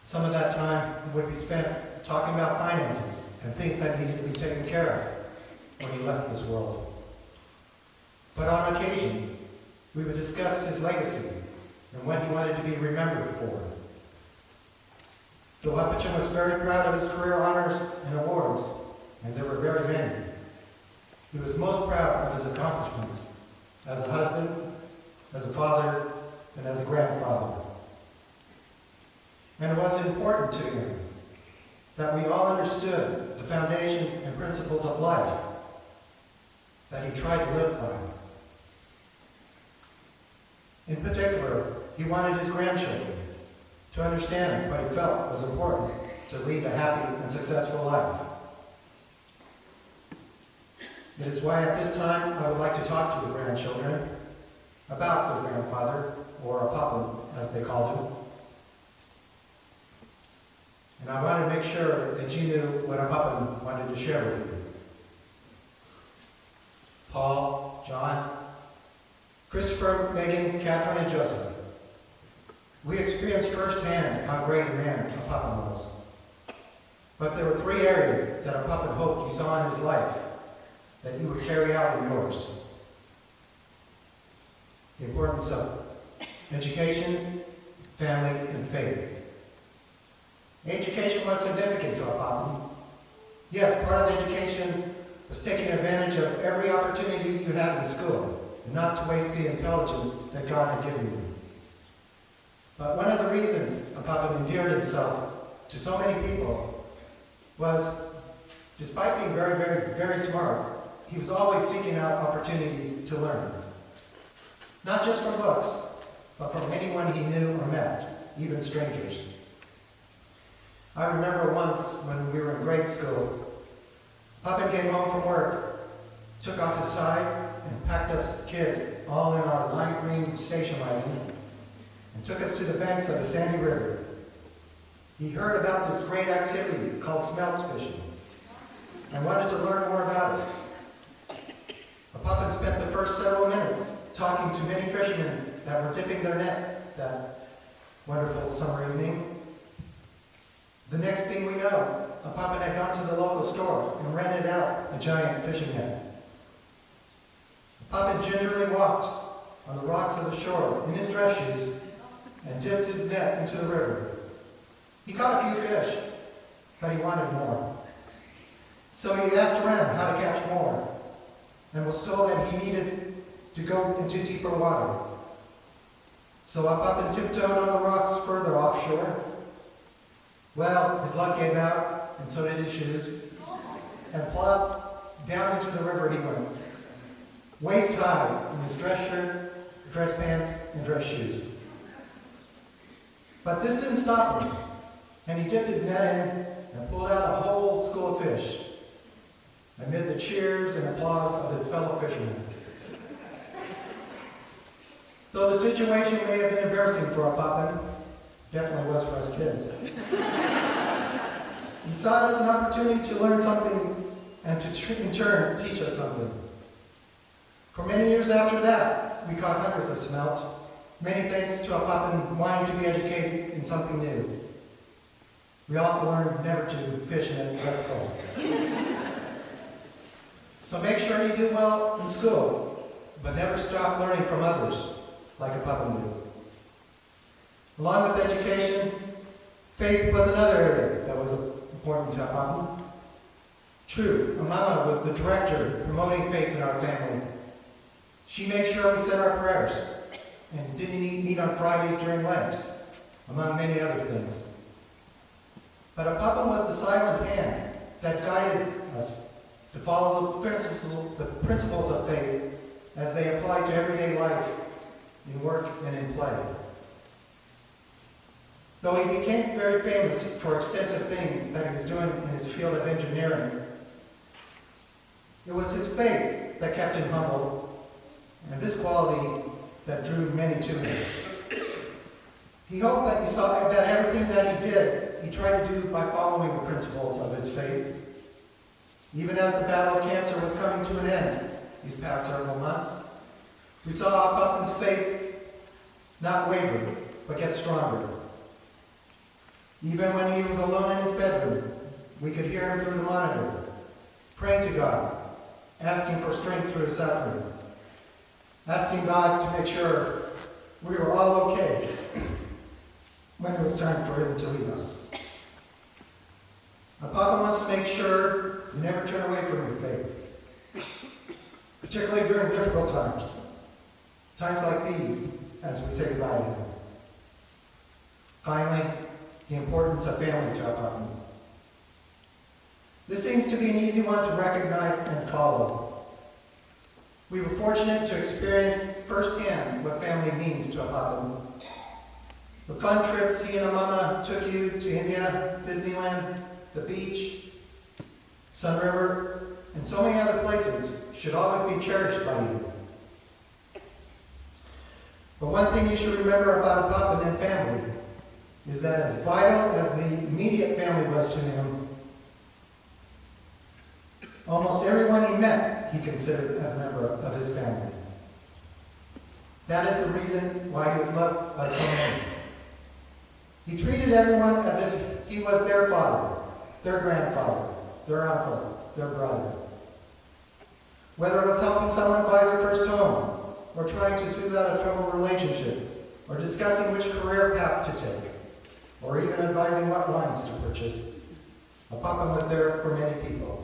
Some of that time would be spent talking about finances and things that needed to be taken care of when he left this world. But on occasion, we would discuss his legacy and what he wanted to be remembered for. The Wapachon was very proud of his career honors and awards, and there were very many. He was most proud of his accomplishments as a husband, as a father, and as a grandfather. And it was important to him that we all understood the foundations and principles of life that he tried to live by. In particular, he wanted his grandchildren to understand what he felt was important to lead a happy and successful life. It is why at this time I would like to talk to the grandchildren about their grandfather, or a papa as they called him. And I want to make sure that you knew what a papa wanted to share with you. Paul, John, Christopher, Megan, Catherine, and Joseph. We experienced firsthand how great a man a papa was. But there were 3 areas that a papa hoped you saw in his life that you would carry out in yours. The importance of education, family, and faith. Education was significant to a papa. Yes, part of education was taking advantage of every opportunity you had in school, and not to waste the intelligence that God had given you. But one of the reasons a papa endeared himself to so many people was, despite being very, very, very smart, he was always seeking out opportunities to learn. Not just from books, but from anyone he knew or met, even strangers. I remember once when we were in grade school, Papa came home from work, took off his tie, and packed us kids all in our lime green station wagon, and took us to the banks of the Sandy River. He heard about this great activity called smelt fishing, and wanted to learn more about it. Papa spent the first several minutes talking to many fishermen that were dipping their net that wonderful summer evening. The next thing we know, Papa had gone to the local store and rented out a giant fishing net. Papa gingerly walked on the rocks of the shore in his dress shoes and dipped his net into the river. He caught a few fish, but he wanted more. So he asked around how to catch more, and was told that he needed to go into deeper water. So Papa tiptoed on the rocks further offshore. Well, his luck gave out, and so did his shoes, and plop down into the river he went, waist high in his dress shirt, dress pants, and dress shoes. But this didn't stop him, and he dipped his net in and pulled out a whole school of fish, amid the cheers and applause of his fellow fishermen. Though the situation may have been embarrassing for a papa, definitely was for us kids. He saw it as an opportunity to learn something and to, in turn, teach us something. For many years after that, we caught hundreds of smelt, many thanks to a papa wanting to be educated in something new. We also learned never to fish in the West Coast. So make sure you do well in school, but never stop learning from others, like a papa did. Along with education, faith was another area that was important to Papa. True, Mama was the director promoting faith in our family. She made sure we said our prayers and didn't meet on Fridays during Lent, among many other things. But a Papa was the silent hand that guided us to follow the principles of faith as they apply to everyday life, in work and in play. Though he became very famous for extensive things that he was doing in his field of engineering, it was his faith that kept him humble, and this quality that drew many to him. He hoped that you saw that everything that he did, he tried to do by following the principles of his faith. Even as the battle of cancer was coming to an end these past several months, we saw Pupin's faith not waver, but get stronger. Even when he was alone in his bedroom, we could hear him through the monitor, praying to God, asking for strength through his suffering, asking God to make sure we were all okay when it was time for him to leave us. A papa wants to make sure you never turn away from your faith, particularly during difficult times, times like these, as we say goodbye to him. Finally, the importance of family to our papa. This seems to be an easy one to recognize and follow. We were fortunate to experience firsthand what family means to a papa. The fun trips he and a mama took you to India, Disneyland, the beach, Sun River, and so many other places should always be cherished by you. But one thing you should remember about a papa and family is that as vital as the immediate family was to him, almost everyone he met he considered as a member of his family. That is the reason why he was loved by so many. He treated everyone as if he was their father, their grandfather, their uncle, their brother. Whether it was helping someone buy their first home, or trying to soothe out a troubled relationship, or discussing which career path to take, or even advising what wines to purchase, a papa was there for many people.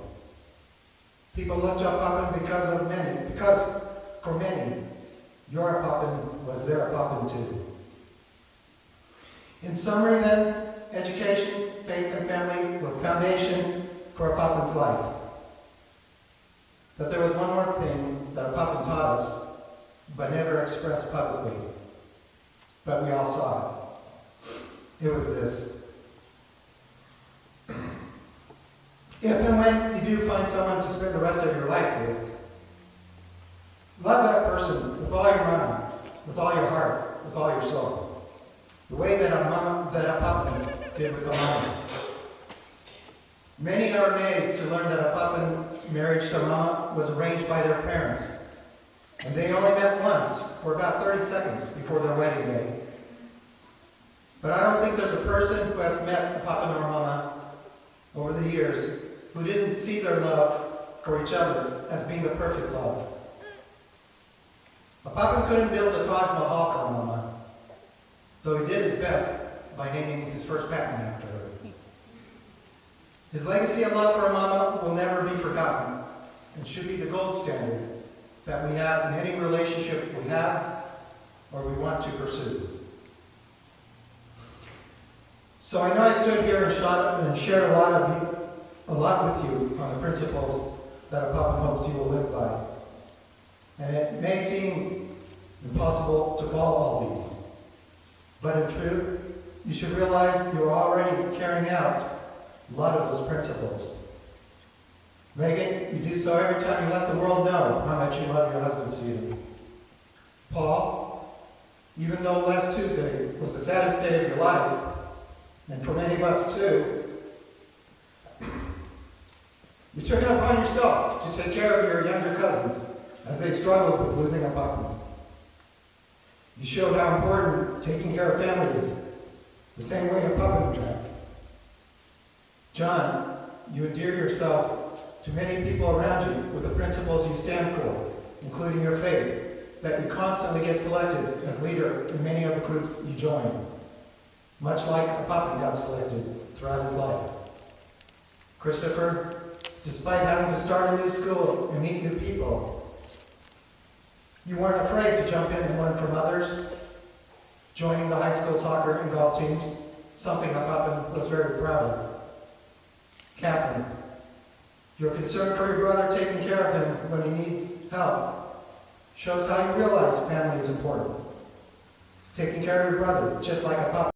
People looked up papa because for many, your papa was their papa too. In summary then, education, faith, and family were foundations for a papa's life. But there was one more thing that a papa taught us, but never expressed publicly. But we all saw it. It was this. If and when you do find someone to spend the rest of your life with, love that person with all your mind, with all your heart, with all your soul. The way that a papa did with a mama. Many are amazed to learn that a papa's marriage to a mama was arranged by their parents, and they only met once for about 30 seconds before their wedding day. But I don't think there's a person who has met a papa or mama over the years who didn't see their love for each other as being the perfect love. A papa couldn't build a Taj Mahal for a mama, though he did his best by naming his first patent after her. His legacy of love for a mama will never be forgotten and should be the gold standard that we have in any relationship we have or we want to pursue. So I know I stood here and shared a lot with you on the principles that a papa hopes you will live by. And it may seem impossible to follow all these, but in truth, you should realize you're already carrying out a lot of those principles. Megan, you do so every time you let the world know how much you love your husband, Stephen. Paul, even though last Tuesday was the saddest day of your life, and for many of us too, you took it upon yourself to take care of your younger cousins as they struggled with losing a papa. You showed how important taking care of family is, the same way a papa would have. John, you endear yourself to many people around you with the principles you stand for, including your faith, that you constantly get selected as leader in many of the groups you join, much like a papa got selected throughout his life. Christopher, despite having to start a new school and meet new people, you weren't afraid to jump in and learn from others, joining the high school soccer and golf teams, something a papa was very proud of. Catherine, your concern for your brother, taking care of him when he needs help, shows how you realize family is important. Taking care of your brother, just like a papa.